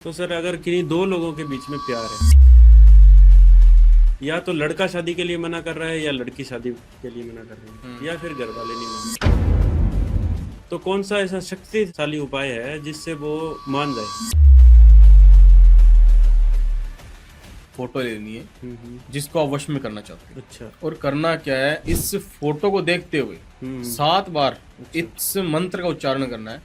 तो सर अगर किन्हीं दो लोगों के बीच में प्यार है, या तो लड़का शादी के लिए मना कर रहा है या लड़की शादी के लिए मना कर रही है, या फिर घर वाले नहीं मान रहे, तो कौन सा ऐसा शक्तिशाली उपाय है जिससे वो मान जाए? फोटो लेनी है हम्म। जिसको आप वश में करना चाहते हैं। अच्छा। और करना क्या है, इस फोटो को देखते हुए 7 बार इस मंत्र का उच्चारण करना है।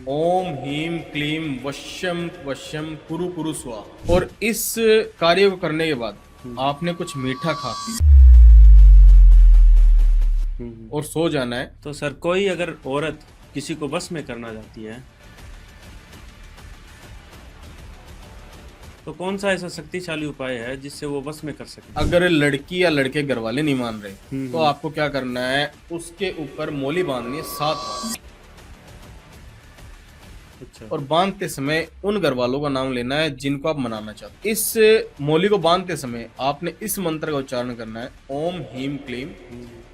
ओम ह्रीम क्लीम वश्यम वश्यम कुरु कुरु स्वाहा। और इस कार्य को करने के बाद आपने कुछ मीठा खा और सो जाना है। तो सर कोई अगर औरत किसी को बस में करना चाहती है, तो कौन सा ऐसा शक्तिशाली उपाय है जिससे वो बस में कर सके? अगर लड़की या लड़के घर वाले नहीं मान रहे तो आपको क्या करना है, उसके ऊपर मोली बांधनी है 7 बार। अच्छा। और बांधते समय उन घर वालों का नाम लेना है जिनको आप मनाना चाहते हैं। इस मोली को बांधते समय आपने इस मंत्र का उच्चारण करना है। ओम ह्रीम क्लीम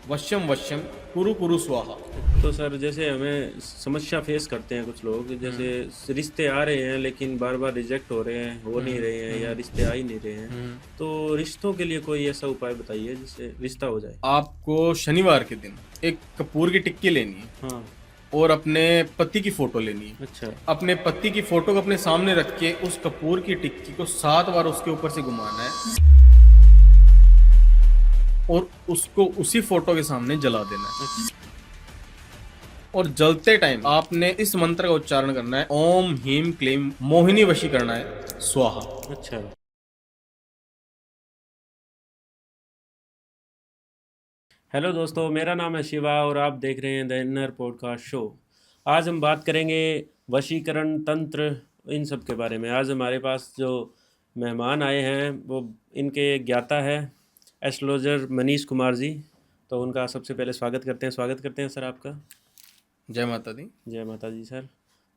वश्यम वश्यम कुरु कुरु स्वाहा। तो सर जैसे हमें समस्या फेस करते हैं कुछ लोग, जैसे रिश्ते आ रहे हैं लेकिन बार बार रिजेक्ट हो रहे हैं, हो नहीं रहे हैं, या रिश्ते आ ही नहीं रहे हैं, तो रिश्तों के लिए कोई ऐसा उपाय बताइए जिससे रिश्ता हो जाए। आपको शनिवार के दिन एक कपूर की टिक्की लेनी है। हाँ। और अपने पति की फोटो लेनी है। अच्छा। अपने पति की फोटो को अपने सामने रख के उस कपूर की टिक्की को 7 बार उसके ऊपर से घुमाना है और उसको उसी फोटो के सामने जला देना है। अच्छा। और जलते टाइम आपने इस मंत्र का उच्चारण करना है। ओम ह्रीम क्लीम मोहिनी वशी करना है स्वाहा। अच्छा। हेलो दोस्तों, मेरा नाम है शिवा और आप देख रहे हैं द इनर पॉडकास्ट शो। आज हम बात करेंगे वशीकरण तंत्र, इन सब के बारे में। आज हमारे पास जो मेहमान आए हैं वो इनके ज्ञाता है एस्ट्रोलॉजर मनीष कुमार जी। तो उनका सबसे पहले स्वागत करते हैं सर आपका। जय माता दी। जय माता जी सर।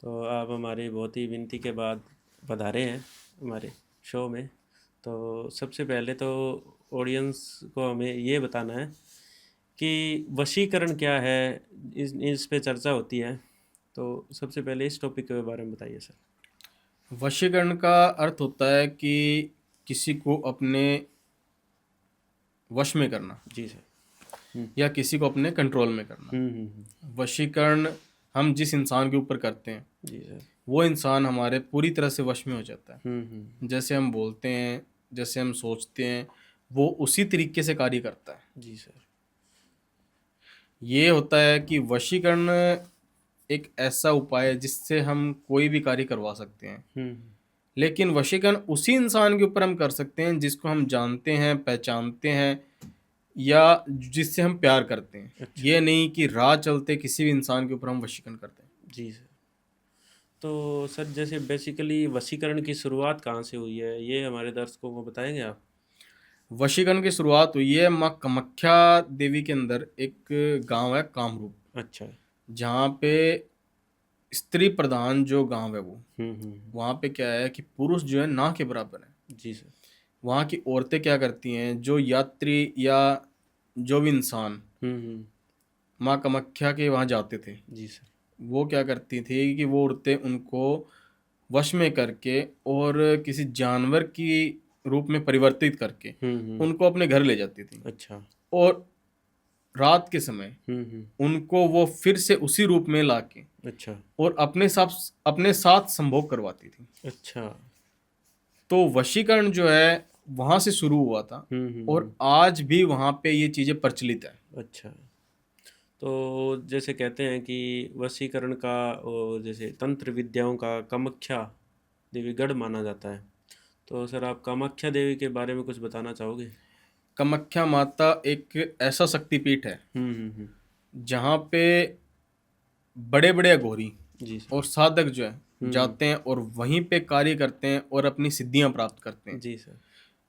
तो आप हमारी बहुत ही विनती के बाद पधारे हैं हमारे शो में। तो सबसे पहले तो ऑडियंस को हमें ये बताना है कि वशीकरण क्या है, इस पे चर्चा होती है। तो सबसे पहले इस टॉपिक के बारे में बताइए सर। वशीकरण का अर्थ होता है कि किसी को अपने वश में करना जी सर। या किसी को अपने कंट्रोल में करना। वशीकरण हम जिस इंसान के ऊपर करते हैं जी सर, वो इंसान हमारे पूरी तरह से वश में हो जाता है। जैसे हम बोलते हैं, जैसे हम सोचते हैं, वो उसी तरीके से कार्य करता है। जी सर। ये होता है कि वशीकरण एक ऐसा उपाय है जिससे हम कोई भी कार्य करवा सकते हैं। लेकिन वशीकरण उसी इंसान के ऊपर हम कर सकते हैं जिसको हम जानते हैं, पहचानते हैं या जिससे हम प्यार करते हैं। अच्छा। ये नहीं कि राह चलते किसी भी इंसान के ऊपर हम वशीकरण करते हैं। जी सर। तो सर जैसे बेसिकली वशीकरण की शुरुआत कहाँ से हुई है, ये हमारे दर्शकों को बताएंगे आप? वशीकरण की शुरुआत हुई है माँ कामाख्या देवी के अंदर। एक गांव है कामरूप, अच्छा। जहाँ पे स्त्री प्रधान जो गांव है वो, वहाँ पे क्या है कि पुरुष जो है ना के बराबर है। जी सर। वहाँ की औरतें क्या करती हैं, जो यात्री या जो भी इंसान माँ कामाख्या के वहाँ जाते थे, जी सर। वो क्या करती थी कि वो औरतें उनको वश में करके और किसी जानवर की रूप में परिवर्तित करके उनको अपने घर ले जाती थी। अच्छा। और रात के समय उनको वो फिर से उसी रूप में लाके अच्छा। और अपने साथ संभोग करवाती थी। अच्छा। तो वशीकरण जो है वहां से शुरू हुआ था और आज भी वहां पे ये चीजें प्रचलित है। अच्छा। तो जैसे कहते हैं कि वशीकरण का और जैसे तंत्र विद्याओं का कामाख्या देवी गढ़ माना जाता है। तो सर आप कामाख्या देवी के बारे में कुछ बताना चाहोगे? कामाख्या माता एक ऐसा शक्तिपीठ है जहाँ पे बड़े बड़े अघोरी जी सर। और साधक जो है जाते हैं और वहीं पे कार्य करते हैं और अपनी सिद्धियां प्राप्त करते हैं। जी सर।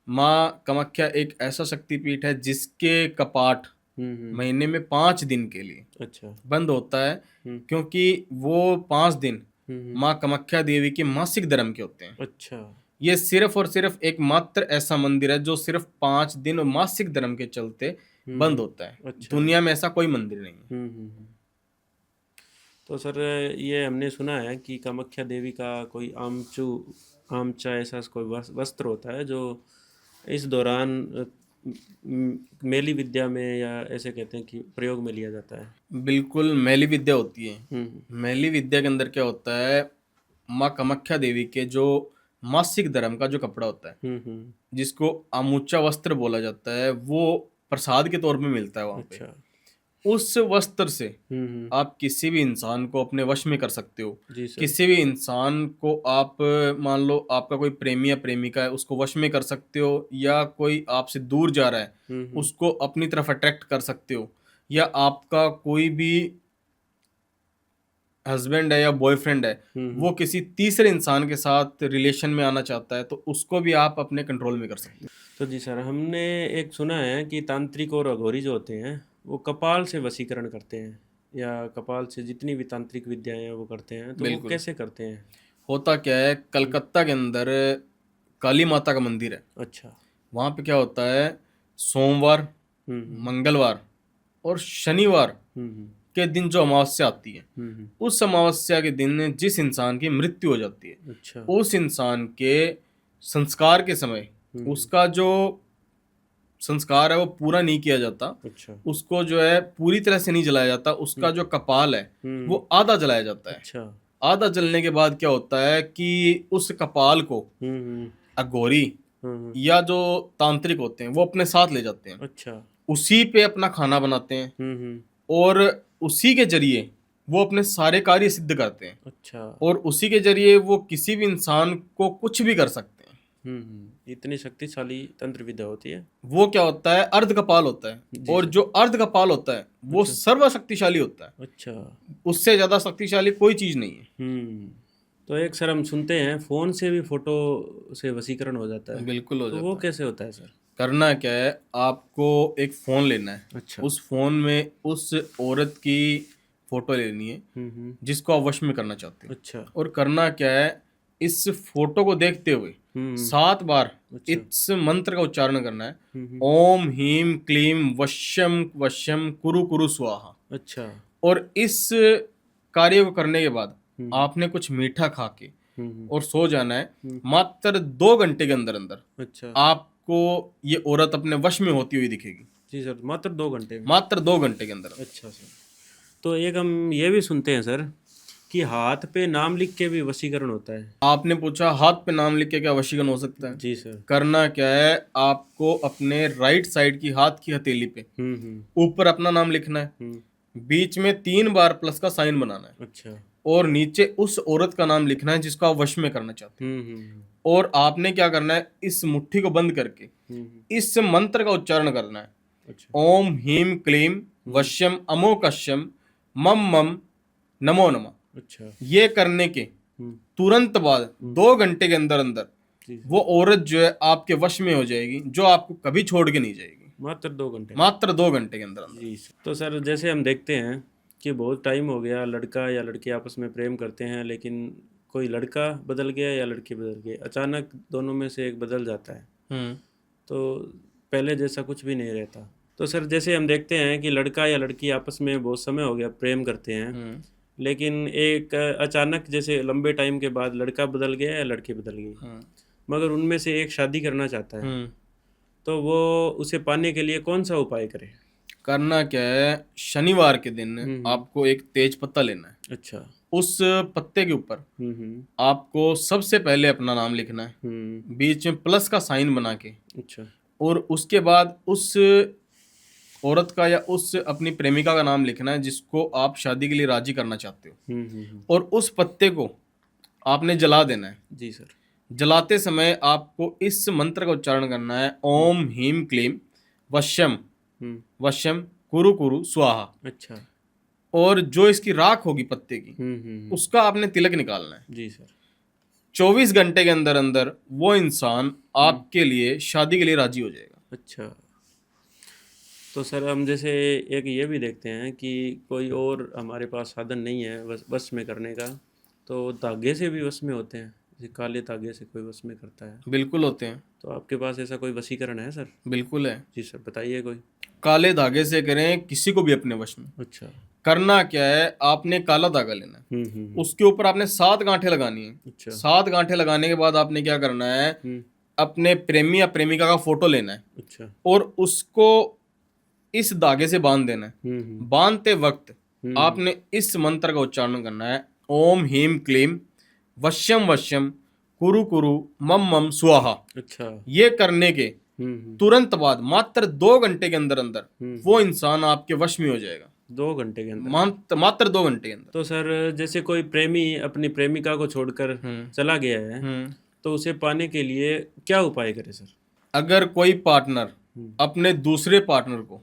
माँ कामाख्या एक ऐसा शक्तिपीठ है जिसके कपाट महीने में 5 दिन के लिए अच्छा। बंद होता है, क्योंकि वो 5 दिन माँ कामाख्या देवी के मासिक धर्म के होते हैं। अच्छा। ये सिर्फ और सिर्फ एक मात्र ऐसा मंदिर है जो सिर्फ 5 दिन मासिक धर्म के चलते बंद होता है। अच्छा। दुनिया में ऐसा कोई मंदिर नहीं है। तो सर ये हमने सुना है कि कामाख्या देवी का कोई आमचू आमचा ऐसा कोई वस्त्र होता है जो इस दौरान मेली विद्या में या ऐसे कहते हैं कि प्रयोग में लिया जाता है। बिल्कुल मैली विद्या होती है। मैली विद्या के अंदर क्या होता है, माँ कामाख्या देवी के जो मासिक धर्म का जो कपड़ा होता है, जिसको आमुचा वस्त्र बोला जाता है, वो प्रसाद के तौर पे मिलता है वहां पे। अच्छा। उस वस्त्र से आप किसी भी इंसान को अपने वश में कर सकते हो। जी सर। किसी भी इंसान को आप, मान लो आपका कोई प्रेमी या प्रेमिका है, उसको वश में कर सकते हो, या कोई आपसे दूर जा रहा है उसको अपनी तरफ अट्रैक्ट कर सकते हो, या आपका कोई भी हस्बैंड है या बॉयफ्रेंड है वो किसी तीसरे इंसान के साथ रिलेशन में आना चाहता है, तो उसको भी आप अपने कंट्रोल में कर सकते हो। तो जी सर, हमने एक सुना है कि तांत्रिक और अघोरी जो होते हैं वो कपाल से वशीकरण करते हैं, या कपाल से जितनी भी तांत्रिक विद्याएं हैं वो करते हैं, तो वो बिल्कुल। कैसे करते हैं? होता क्या है, कलकत्ता के अंदर काली माता का मंदिर है। अच्छा। वहाँ पे क्या होता है, सोमवार, मंगलवार और शनिवार के दिन जो अमावस्या आती है, उस अमावस्या के दिन जिस इंसान की मृत्यु हो जाती है, अच्छा। उस इंसान के संस्कार के समय उसका जो संस्कार है वो पूरा नहीं किया जाता। अच्छा। उसको जो है पूरी तरह से नहीं जलाया जाता, उसका जो कपाल है वो आधा जलाया जाता है। अच्छा। आधा जलने के बाद क्या होता है कि उस कपाल को अघोरी या जो तांत्रिक होते हैं वो अपने साथ ले जाते हैं। अच्छा। उसी पे अपना खाना बनाते हैं और उसी के जरिए वो अपने सारे कार्य सिद्ध करते हैं। अच्छा। और उसी के जरिए वो किसी भी इंसान को कुछ भी कर सकते हैं। इतनी शक्तिशाली तंत्र विद्या होती है। वो क्या होता है, अर्ध कपाल होता है, और जो अर्ध कपाल होता है वो सर्वशक्तिशाली होता है। अच्छा। उससे ज्यादा शक्तिशाली कोई चीज नहीं है। तो एक सर हम सुनते हैं फोन से भी फोटो से वशीकरण हो जाता है। बिल्कुल हो तो जाता वो है। कैसे होता है सर? करना क्या है, आपको एक फोन लेना है। अच्छा। उस फोन में उस औरत की फोटो लेनी है जिसको आप वश में करना चाहते हो। अच्छा। और करना क्या है, इस फोटो को देखते हुए 7 बार इस मंत्र का उच्चारण करना है, ओम हीम क्लीम वश्यम वश्यम कुरु कुरु स्वाहा। अच्छा। और इस कार्य को करने के बाद आपने कुछ मीठा खा के और सो जाना है। मात्र 2 घंटे के अंदर अंदर अच्छा। आपको ये औरत अपने वश में होती हुई दिखेगी। जी सर, मात्र 2 घंटे में? मात्र 2 घंटे के अंदर। अच्छा सर। तो एक हम ये भी सुनते हैं सर कि हाथ पे नाम लिख के भी वशीकरण होता है। आपने पूछा हाथ पे नाम लिख के क्या वशीकरण हो सकता है? जी सर। करना क्या है, आपको अपने राइट साइड की हाथ की हथेली पे ऊपर अपना नाम लिखना है, बीच में 3 बार प्लस का साइन बनाना है। अच्छा। और नीचे उस औरत का नाम लिखना है जिसको आप वश में करना चाहते हैं। और आपने क्या करना है, इस मुट्ठी को बंद करके इस मंत्र का उच्चारण करना है। अच्छा। ओम हीम क्लीम वश्यम अमोकश्यम मम मम नमो नमः। अच्छा। ये करने के तुरंत बाद 2 घंटे के अंदर अंदर वो औरत जो है आपके वश में हो जाएगी, जो आपको कभी छोड़ के नहीं जाएगी। मात्र 2 घंटे? मात्र 2 घंटे के अंदर अंदर। जी सर। तो सर जैसे हम देखते हैं कि बहुत टाइम हो गया, लड़का या लड़की आपस में प्रेम करते हैं, लेकिन कोई लड़का बदल गया या लड़की बदल गई, अचानक दोनों में से एक बदल जाता है, तो पहले जैसा कुछ भी नहीं रहता। तो सर जैसे हम देखते हैं कि लड़का या लड़की आपस में बहुत समय हो गया प्रेम करते हैं, लेकिन एक अचानक जैसे लंबे टाइम के बाद लड़का बदल गया या लड़की बदल गई, मगर उनमें से एक शादी करना चाहता है, तो वो उसे पाने के लिए कौन सा उपाय करे? करना क्या है, शनिवार के दिन आपको एक तेज पत्ता लेना है। अच्छा। उस पत्ते के ऊपर आपको सबसे पहले अपना नाम लिखना है, बीच में प्लस का साइन बना के। अच्छा। और उसके बाद उस औरत का या उस अपनी प्रेमिका का नाम लिखना है जिसको आप शादी के लिए राजी करना चाहते हो। और उस पत्ते को आपने जला देना है। जी सर। जलाते समय आपको इस मंत्र का उच्चारण करना है, ओम हीम क्लीम वश्यम वश्यम कुरु कुरु स्वाहा। अच्छा। और जो इसकी राख होगी पत्ते की उसका आपने तिलक निकालना है। जी सर। 24 घंटे के अंदर अंदर वो इंसान आपके लिए शादी के लिए राजी हो जाएगा। अच्छा। तो सर हम जैसे एक ये भी देखते हैं कि कोई और हमारे पास साधन नहीं है वश में करने का, तो धागे से भी वश में होते हैं, जैसे काले धागे से कोई वश में करता है। बिल्कुल होते हैं। तो आपके पास ऐसा कोई वशीकरण है सर? बिल्कुल है। जी सर, बताइए कोई। काले धागे से करें किसी को भी अपने वश में। अच्छा। करना क्या है, आपने काला धागा लेना है, उसके ऊपर आपने 7 गांठें लगानी है। अच्छा। 7 गांठें लगाने के बाद आपने क्या करना है, अपने प्रेमी या प्रेमिका का फोटो लेना है। अच्छा। और उसको इस धागे से बांध देना है। बांधते वक्त आपने इस मंत्र का उच्चारण करना है, ओम ह्रीम क्लीम वश्यम वश्यम कुरु कुरु मम मम स्वाहा। अच्छा। ये करने के तुरंत बाद मात्र 2 घंटे के अंदर अंदर वो इंसान आपके वश में हो जाएगा। 2 घंटे के अंदर? मात्र 2 घंटे के अंदर। तो सर जैसे कोई प्रेमी अपनी प्रेमिका को छोड़कर चला गया है, तो उसे पाने के लिए क्या उपाय करे सर? अगर कोई पार्टनर अपने दूसरे पार्टनर को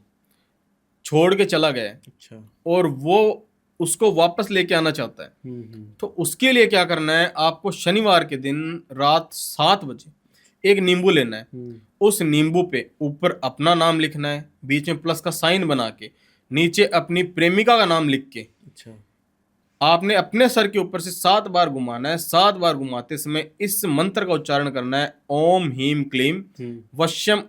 छोड़ के चला गया है, अच्छा, और वो उसको वापस लेके आना चाहता है, तो उसके लिए क्या करना है, आपको शनिवार के दिन रात 7 बजे एक नींबू लेना है। उस नींबू पे ऊपर अपना नाम लिखना है, बीच में प्लस का साइन बना के, नीचे अपनी प्रेमिका का नाम लिख के, अच्छा, आपने अपने सर के ऊपर से 7 बार घुमाना है। 7 बार घुमाते समय इस मंत्र का उच्चारण करना है, ओम ह्रीम क्लीम वश्यम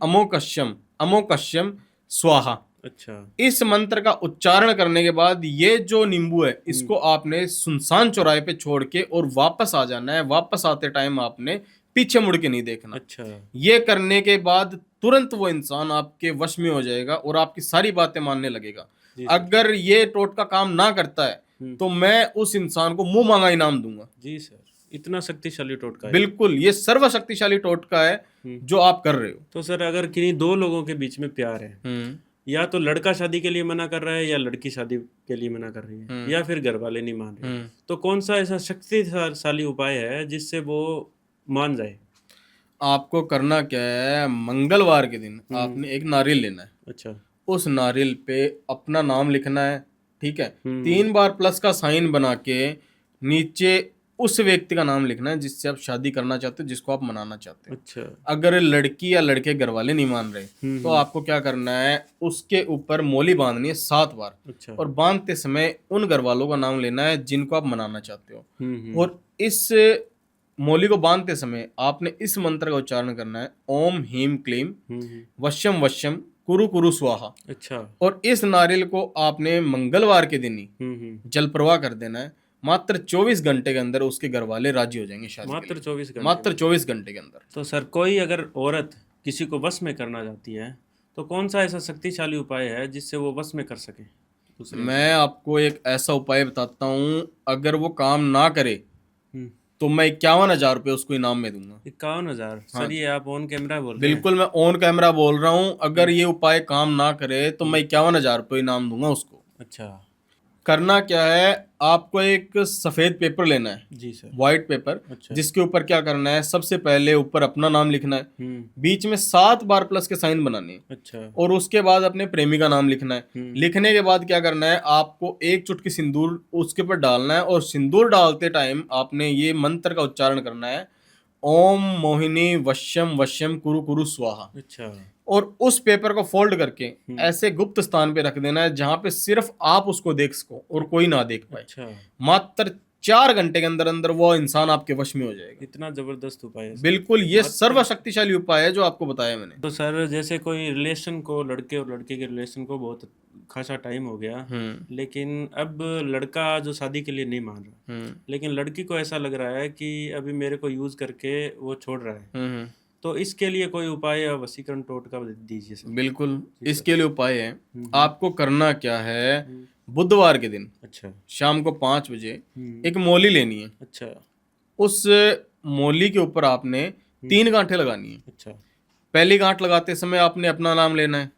अमोकश्यम स्वाहा। अच्छा। इस मंत्र का उच्चारण करने के बाद ये जो नींबू है, इसको आपने सुनसान चौराहे पे छोड़ के और वापस आ जाना है। वापस आते टाइम आपने पीछे मुड़ के नहीं देखना। अच्छा। ये करने के बाद तुरंत वो इंसान आपके वश में हो जाएगा और आपकी सारी बातें मानने लगेगा। अगर ये टोटका काम ना करता है तो मैं उस इंसान को मुंह मांगा इनाम दूंगा। जी सर, इतना शक्तिशाली टोटका है? बिल्कुल, ये सर्वशक्तिशाली टोटका है जो आप कर रहे हो। तो सर अगर किन्हीं 2 लोगों के बीच में प्यार है, या तो लड़का शादी के लिए मना कर रहा है या लड़की शादी के लिए मना कर रही है, या फिर घर वाले नहीं मान रहे, तो कौन सा ऐसा शक्तिशाली उपाय है जिससे वो मान जाए? आपको करना क्या है, मंगलवार के दिन आपने एक नारियल लेना है। अच्छा। उस नारियल पे अपना नाम लिखना है, ठीक है, 3 बार प्लस का साइन बना के नीचे उस व्यक्ति का नाम लिखना है जिससे आप शादी करना चाहते हो, जिसको आप मनाना चाहते हो। अच्छा। अगर लड़की या लड़के घर वाले नहीं मान रहे तो आपको क्या करना है, उसके ऊपर मोली बांधनी है 7 बार। अच्छा। और बांधते समय उन घर वालों का नाम लेना है जिनको आप मनाना चाहते हो। और इस मोली को बांधते समय आपने इस मंत्र का उच्चारण करना है, ओम ह्रीम क्लीम वश्यम वश्यम कुरु कुरु स्वाहा। अच्छा। और इस नारियल को आपने मंगलवार के दिन ही जल प्रवाह कर देना है। मात्र 24 घंटे के अंदर उसके घर वाले राजी हो जाएंगे शादी के लिए। मात्र 24 घंटे? मात्र 24 घंटे के अंदर। तो सर कोई अगर औरत किसी को वश में करना चाहती है तो कौन सा ऐसा शक्तिशाली उपाय है जिससे वो वश में कर सके? मैं आपको एक ऐसा उपाय बताता हूँ, अगर वो काम ना करे तो मैं 51,000 रुपये उसको इनाम में दूंगा। 51,000? हाँ। सर ये आप ऑन कैमरा बोल रहे हैं? बिल्कुल, मैं ऑन कैमरा बोल रहा हूँ। अगर ये उपाय काम ना करे तो मैं 51,000 रुपये इनाम दूंगा उसको। अच्छा। करना क्या है, आपको एक सफेद पेपर लेना है। जी सर। White paper. अच्छा। जिसके ऊपर क्या करना है, सबसे पहले ऊपर अपना नाम लिखना है, बीच में 7 बार प्लस के साइन बनाने हैं। अच्छा। और उसके बाद अपने प्रेमी का नाम लिखना है। लिखने के बाद क्या करना है, आपको एक चुटकी सिंदूर उसके ऊपर डालना है और सिंदूर डालते टाइम आपने ये मंत्र का उच्चारण करना है, ओम मोहिनी वश्यम वश्यम कुरु कुरु स्वाहा। अच्छा। और उस पेपर को फोल्ड करके ऐसे गुप्त स्थान पे रख देना है जहां पे सिर्फ आप उसको देख सको और कोई ना देख पाए। अच्छा। मात्र 4 घंटे के अंदर अंदर वो इंसान आपके वश में हो जाएगा। इतना जबरदस्त उपाय है? बिल्कुल, ये सर्वशक्तिशाली उपाय है जो आपको बताया मैंने। तो सर जैसे कोई रिलेशन को, लड़के और लड़के के रिलेशन को बहुत खासा टाइम हो गया, लेकिन अब लड़का जो शादी के लिए नहीं मान रहा, लेकिन लड़की को ऐसा लग रहा है कि अभी मेरे को यूज करके वो छोड़ रहा है, तो इसके लिए कोई उपाय या वशीकरण टोटका दीजिए सर। बिल्कुल, इसके लिए उपाय है। आपको करना क्या है, बुधवार के दिन, अच्छा, शाम को 5 बजे एक मोली लेनी है। अच्छा। उस मोली के ऊपर आपने 3 गांठें लगानी है। अच्छा। पहली गांठ लगाते समय आपने अपना नाम लेना है,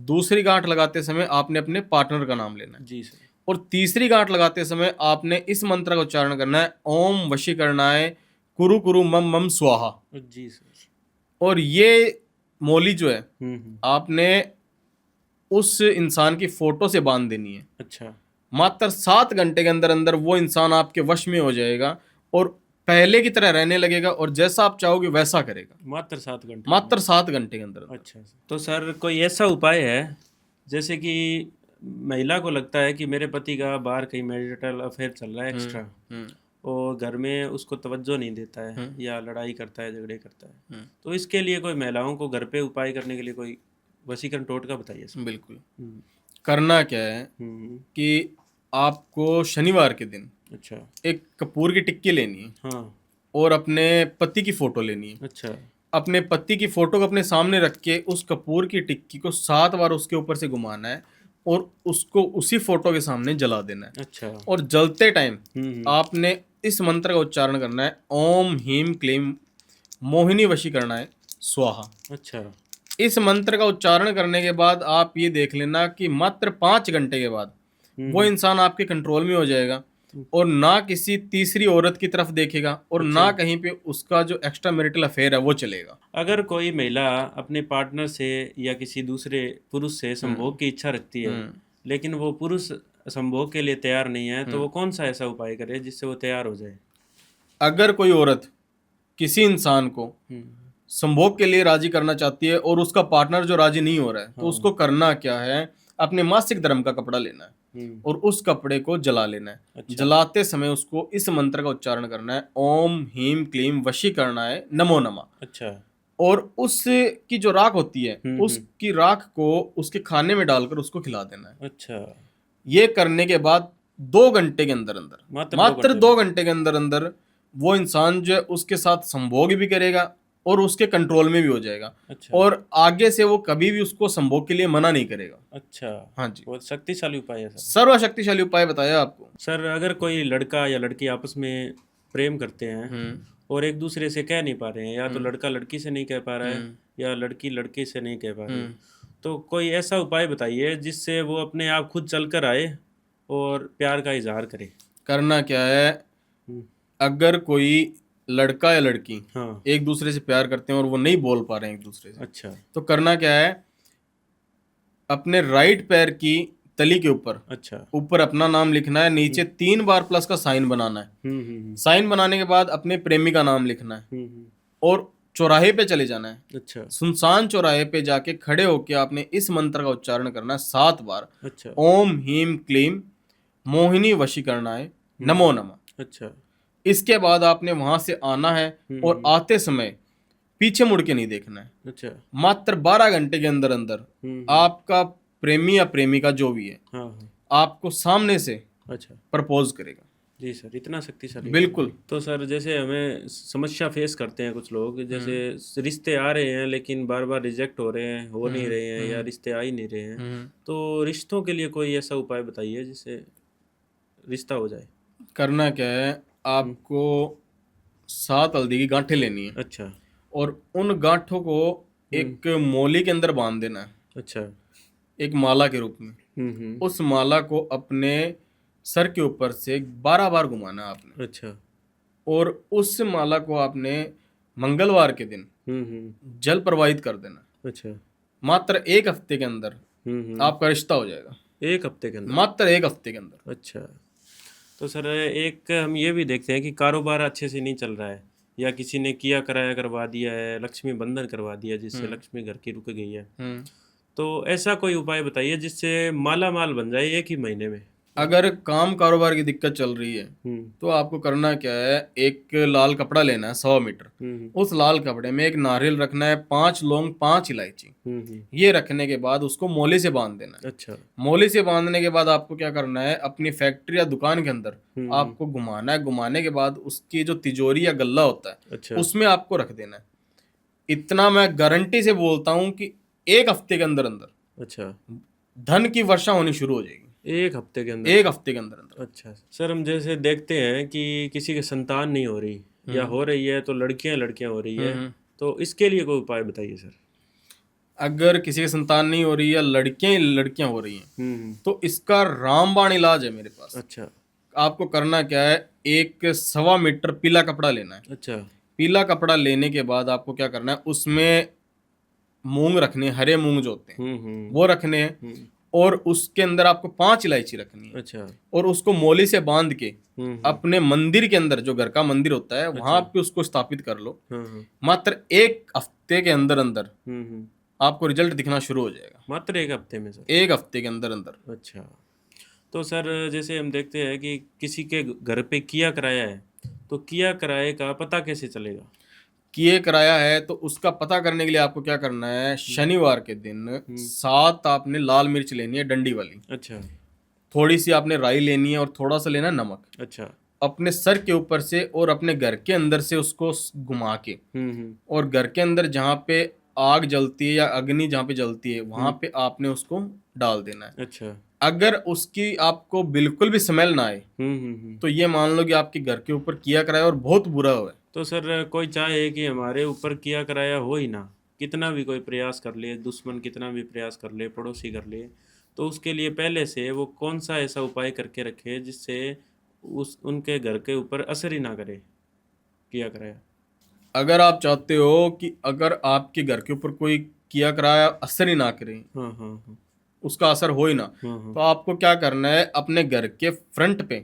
दूसरी गांठ लगाते समय आपने अपने पार्टनर का नाम लेना है। जी सर। और तीसरी गांठ लगाते समय आपने इस मंत्र का उच्चारण करना है, ओम वशीकरणाय कुरु कुरु मम मम स्वाहा। जी सर। और ये मोली जो है आपने उस इंसान की फोटो से बांध देनी है। अच्छा। मात्र 7 घंटे के अंदर अंदर वो इंसान आपके वश में हो जाएगा और पहले की तरह रहने लगेगा और जैसा आप चाहोगे वैसा करेगा। मात्र 7 घंटे? मात्र 7 घंटे के अंदर। अच्छा। तो सर कोई ऐसा उपाय है, जैसे कि महिला को लगता है कि मेरे पति का बाहर कहीं मैरिटल अफेयर चल रहा है एक्स्ट्रा, और घर में उसको तवज्जो नहीं देता है या लड़ाई करता है, झगड़े करता है, तो इसके लिए कोई महिलाओं को घर पे उपाय करने के लिए कोई वशीकरण टोटका बताइए सर। बिल्कुल, करना क्या है कि आपको शनिवार के दिन अच्छा। एक कपूर की टिक्की लेनी है हाँ। और अपने पति की फोटो लेनी है। अच्छा। अपने पति की फोटो को अपने सामने रख के उस कपूर की टिक्की को 7 बार उसके ऊपर से घुमाना है और उसको उसी फोटो के सामने जला देना है। अच्छा। और जलते टाइम हम्म। आपने इस मंत्र का उच्चारण करना है, ओम ह्रीं क्लीं मोहिनी वशीकरणाय स्वाहा। अच्छा। इस मंत्र का उच्चारण करने के बाद आप ये देख लेना कि मात्र 5 घंटे के बाद वो इंसान आपके कंट्रोल में हो जाएगा और ना किसी तीसरी औरत की तरफ देखेगा और ना कहीं पे उसका जो एक्स्ट्रा मैरिटल अफेयर है वो चलेगा। अगर कोई महिला अपने पार्टनर से या किसी दूसरे पुरुष से संभोग की इच्छा रखती है, लेकिन वो पुरुष संभोग के लिए तैयार नहीं है, तो वो कौन सा ऐसा उपाय करे जिससे वो तैयार हो जाए? अगर कोई औरत किसी इंसान को संभोग के लिए राजी करना चाहती है और उसका पार्टनर जो राजी नहीं हो रहा है, तो उसको करना क्या है, अपने मासिक धर्म का कपड़ा लेना है और उस कपड़े को जला लेना है। अच्छा। जलाते समय उसको इस मंत्र का उच्चारण करना है, ओम ह्रीं क्लीं वशीकरणाय नमो नमः। अच्छा। और उसकी जो राख होती है उसकी राख को उसके खाने में डालकर उसको खिला देना है। अच्छा। ये करने के बाद 2 घंटे के अंदर अंदर, मात्र 2 घंटे के अंदर अंदर वो इंसान जो है उसके साथ संभोग भी करेगा और उसके कंट्रोल में भी हो जाएगा। अच्छा। और आगे से वो कभी भी उसको संभोग के लिए मना नहीं करेगा। अच्छा। हाँ जी, बहुत शक्तिशाली उपाय है सर। सर्वशक्तिशाली उपाय बताया आपको। सर, अगर कोई लड़का या लड़की आपस में प्रेम करते हैं और एक दूसरे से कह नहीं पा रहे हैं, या तो लड़का लड़की से नहीं कह पा रहा है या लड़की लड़के से नहीं कह पा रही है, तो कोई ऐसा उपाय बताइए जिससे वो अपने आप खुद चल कर आए और प्यार का इजहार करे। करना क्या है, अगर कोई लड़का या लड़की हाँ। एक दूसरे से प्यार करते हैं और वो नहीं बोल पा रहे हैं एक दूसरे से, अच्छा। तो करना क्या है, अपने राइट पैर की तली के ऊपर अच्छा। ऊपर अपना नाम लिखना है, नीचे 3 बार प्लस का साइन बनाना है। साइन बनाने के बाद अपने प्रेमी का नाम लिखना है और चौराहे पे चले जाना है। अच्छा। सुनसान चौराहे पे जाके खड़े होके आपने इस मंत्र का उच्चारण करना है 7 बार। अच्छा। ओम ह्रीं क्लीं मोहिनी वशीकरणाय नमो नमः। अच्छा। इसके बाद आपने वहां से आना है और आते समय पीछे मुड़ के नहीं देखना है। अच्छा। मात्र 12 घंटे के अंदर अंदर आपका प्रेमी या प्रेमिका जो भी है हाँ। आपको सामने से अच्छा। प्रपोज करेगा। जी सर, इतना शक्तिशाली। बिल्कुल। तो सर, जैसे हमें समस्या फेस करते हैं कुछ लोग, जैसे रिश्ते आ रहे हैं लेकिन बार बार रिजेक्ट हो रहे हैं, हो नहीं रहे हैं, या रिश्ते आ ही नहीं रहे हैं, तो रिश्तों के लिए कोई ऐसा उपाय बताइए जिससे रिश्ता हो जाए। करना क्या है, आपको 7 हल्दी की गांठें लेनी है। अच्छा। और उन गांठों को एक मौली के अंदर बांध देना है। अच्छा। एक माला के रूप में। उस माला को अपने सर के ऊपर से 12 बार घुमाना है आपने। अच्छा। और उस माला को आपने मंगलवार के दिन जल प्रवाहित कर देना। अच्छा। मात्र 1 हफ्ते के अंदर आपका रिश्ता हो जाएगा। 1 हफ्ते के अंदर? मात्र 1 हफ्ते के अंदर। अच्छा। तो सर, एक हम ये भी देखते हैं कि कारोबार अच्छे से नहीं चल रहा है, या किसी ने किया कराया करवा दिया है, लक्ष्मी बंधन करवा दिया जिससे लक्ष्मी घर की रुक गई है, तो ऐसा कोई उपाय बताइए जिससे माला माल बन जाए 1 ही महीने में। अगर काम कारोबार की दिक्कत चल रही है तो आपको करना क्या है, एक लाल कपड़ा लेना है 100 मीटर। उस लाल कपड़े में एक नारियल रखना है, 5 लौंग, 5 इलायची। ये रखने के बाद उसको मोले से बांध देना है। अच्छा। मोले से बांधने के बाद आपको क्या करना है, अपनी फैक्ट्री या दुकान के अंदर आपको घुमाना है। घुमाने के बाद उसकी जो तिजोरी या गल्ला होता है, अच्छा, उसमें आपको रख देना है। इतना मैं गारंटी से बोलता हूँ कि 1 हफ्ते के अंदर अंदर अच्छा, धन की वर्षा होनी शुरू हो जाएगी। 1 हफ्ते के अंदर? 1 हफ्ते के अंदर अंदर। अच्छा सर, हम जैसे देखते हैं कि किसी की संतान नहीं हो रही, या हो रही है तो लड़कियां लड़कियां हो रही है, तो इसके लिए कोई उपाय बताइए सर। अगर किसी की संतान नहीं हो रही है, लड़कियां ही लड़कियां हो रही हैं, तो इसका रामबाण इलाज है मेरे पास। अच्छा। आपको करना क्या है, एक 1.25 मीटर पीला कपड़ा लेना है। अच्छा। पीला कपड़ा लेने के बाद आपको क्या करना है, उसमें मूंग रखने, हरे मूंग जो होते हैं वो रखने हैं, और उसके अंदर आपको 5 इलायची रखनी है। अच्छा। और उसको मोली से बांध के अपने मंदिर के अंदर, जो घर का मंदिर होता है, वहां पे उसको स्थापित कर लो। मात्र 1 हफ्ते के अंदर अंदर आपको रिजल्ट दिखना शुरू हो जाएगा। मात्र 1 हफ्ते में सर? 1 हफ्ते के अंदर अंदर। अच्छा। तो सर, जैसे हम देखते हैं कि किसी के घर पे किया कराया है, तो किया कराए का पता कैसे चलेगा? किए कराया है तो उसका पता करने के लिए आपको क्या करना है, शनिवार के दिन 7 आपने लाल मिर्च लेनी है डंडी वाली, अच्छा थोड़ी सी आपने राई लेनी है और थोड़ा सा लेना नमक, अच्छा। अपने सर के ऊपर से और अपने घर के अंदर से उसको घुमा के, और घर के अंदर जहाँ पे आग जलती है या अग्नि जहाँ पे जलती है वहां पे आपने उसको डाल देना है। अच्छा। अगर उसकी आपको बिल्कुल भी स्मेल ना आए तो ये मान लो कि आपके घर के ऊपर किया कराया और बहुत बुरा हुआ है। तो सर कोई चाहे कि हमारे ऊपर किया कराया हो ही ना, कितना भी कोई प्रयास कर ले, दुश्मन कितना भी प्रयास कर ले, पड़ोसी कर ले, तो उसके लिए पहले से वो कौन सा ऐसा उपाय करके रखे जिससे उस उनके घर के ऊपर असर ही ना करे किया कराया। अगर आप चाहते हो कि अगर आपके घर के ऊपर कोई किया कराया असर ही ना करे, हाँ हाँ हाँ उसका असर हो ही ना, हाँ हाँ। तो आपको क्या करना है, अपने घर के फ्रंट पे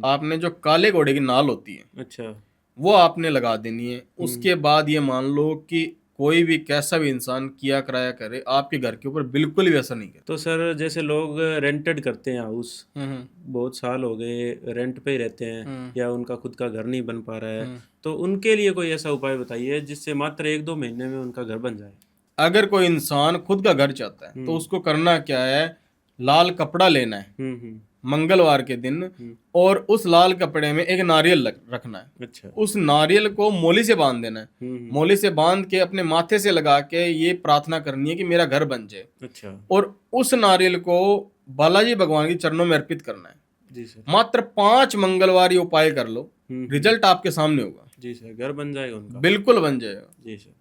आपने जो काले घोड़े की नाल होती है अच्छा। वो आपने लगा देनी है। हम्म। उसके बाद ये मान लो कि कोई भी कैसा भी इंसान किया कराया करे आपके घर के ऊपर बिल्कुल भी असर नहीं करे। तो सर जैसे लोग रेंटेड करते हैं हाउस, हम्म बहुत साल हो गए रेंट पे ही रहते हैं, हम्म या उनका खुद का घर नहीं बन पा रहा है, हम्म। तो उनके लिए कोई ऐसा उपाय बताइए जिससे मात्र 1-2 महीने में उनका घर बन जाए। अगर कोई इंसान खुद का घर चाहता है तो उसको करना क्या है, लाल कपड़ा लेना है हम्म। मंगलवार के दिन, और उस लाल कपड़े में एक नारियल रखना है। अच्छा। उस नारियल को मोली से बांध देना है, हम्म। मोली से बांध के अपने माथे से लगा के ये प्रार्थना करनी है कि मेरा घर बन जाए, अच्छा। और उस नारियल को बालाजी भगवान के चरणों में अर्पित करना है। जी सर। मात्र 5 मंगलवार ये उपाय कर लो, हम्म। रिजल्ट आपके सामने होगा, जी सर, घर बन जाएगा उनका। बिल्कुल बन जाएगा। जी सर।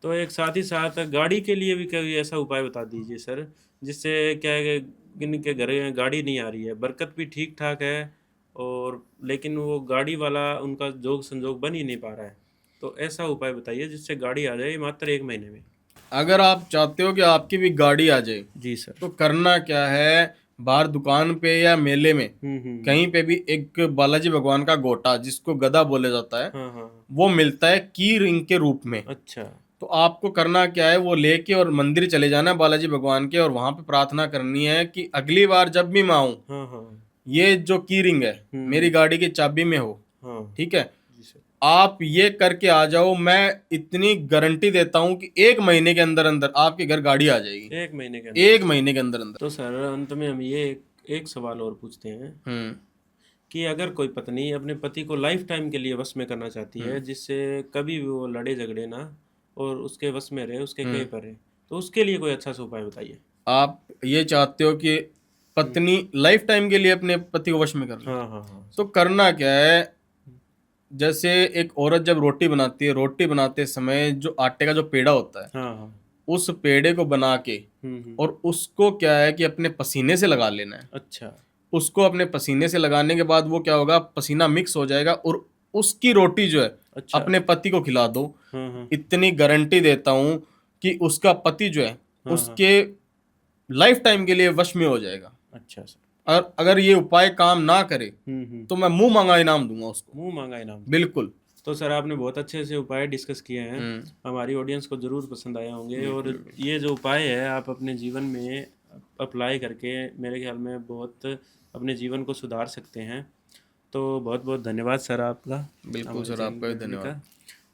तो एक साथ ही साथ गाड़ी के लिए भी कोई ऐसा उपाय बता दीजिए सर, जिससे क्या है कि इनके घर में गाड़ी नहीं आ रही है, बरकत भी ठीक ठाक है, और लेकिन वो गाड़ी वाला उनका जोग संजोग बन ही नहीं पा रहा है, तो ऐसा उपाय बताइए जिससे गाड़ी आ जाए मात्र 1 महीने में। अगर आप चाहते हो कि आपकी भी गाड़ी आ जाए जी सर। तो करना क्या है, बाहर दुकान पे या मेले में कहीं पे भी एक बालाजी भगवान का गोटा जिसको गदा बोला जाता है हाँ हाँ हाँ। वो मिलता है की रिंग के रूप में। अच्छा। तो आपको करना क्या है, वो लेके और मंदिर चले जाना है बालाजी भगवान के, और वहां पे प्रार्थना करनी है कि अगली बार जब भी मैं आऊं हाँ हाँ ये जो की रिंग है मेरी गाड़ी की चाबी में हो। हाँ। ठीक है, जी सर। आप ये करके आ जाओ, मैं इतनी गारंटी देता हूं कि 1 महीने के अंदर अंदर आपके घर गाड़ी आ जाएगी। 1 महीने के अंदर? 1 महीने के अंदर अंदर। तो सर अंत में हम ये एक सवाल और पूछते हैं हम्म कि अगर कोई पत्नी अपने पति को लाइफ टाइम के लिए वश में करना चाहती है, जिससे कभी भी वो लड़े झगड़े ना और उसके वश में रहे, उसके कहे पर रहे, तो उसके लिए कोई अच्छा सा उपाय बताइए। आप ये चाहते हो कि पत्नी लाइफ टाइम के लिए अपने पति को वश में कर ले, हाँ हाँ हाँ। तो करना क्या है, जैसे एक औरत जब रोटी बनाती है, रोटी बनाते समय जो आटे का जो पेड़ा होता है हाँ हाँ। उस पेड़े को बना के हम्म। और उसको क्या है कि अपने पसीने से लगा लेना है। अच्छा। उसको अपने पसीने से लगाने के बाद वो क्या होगा, पसीना मिक्स हो जाएगा और उसकी रोटी जो है अच्छा। अपने पति को खिला दो। हाँ हाँ इतनी गारंटी देता हूं कि उसका पति जो है हाँ हाँ। उसके लाइफ टाइम के लिए वश में हो जाएगा। अच्छा सर। और अगर ये उपाय काम ना करे तो मैं मुंह मांगा इनाम दूंगा उसको। मुंह मांगा इनाम। बिल्कुल। तो सर आपने बहुत अच्छे से उपाय डिस्कस किए हैं, हमारी ऑडियंस को ज़रूर पसंद आए होंगे, और ये जो उपाय है आप अपने जीवन में अप्लाई करके मेरे ख्याल में बहुत अपने जीवन को सुधार सकते हैं। तो बहुत बहुत धन्यवाद सर आपका। बिल्कुल सर, आपका भी धन्यवाद।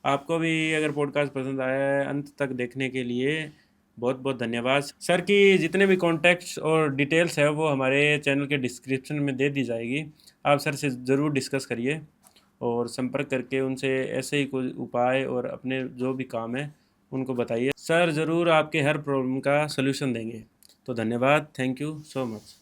आपको भी अगर पॉडकास्ट पसंद आया है अंत तक देखने के लिए बहुत बहुत धन्यवाद। सर की जितने भी कॉन्टैक्ट्स और डिटेल्स है वो हमारे चैनल के डिस्क्रिप्शन में दे दी जाएगी, आप सर से ज़रूर डिस्कस करिए और संपर्क करके उनसे ऐसे ही कोई उपाय और अपने जो भी काम है उनको बताइए, सर ज़रूर आपके हर प्रॉब्लम का सलूशन देंगे। तो धन्यवाद, थैंक यू सो मच।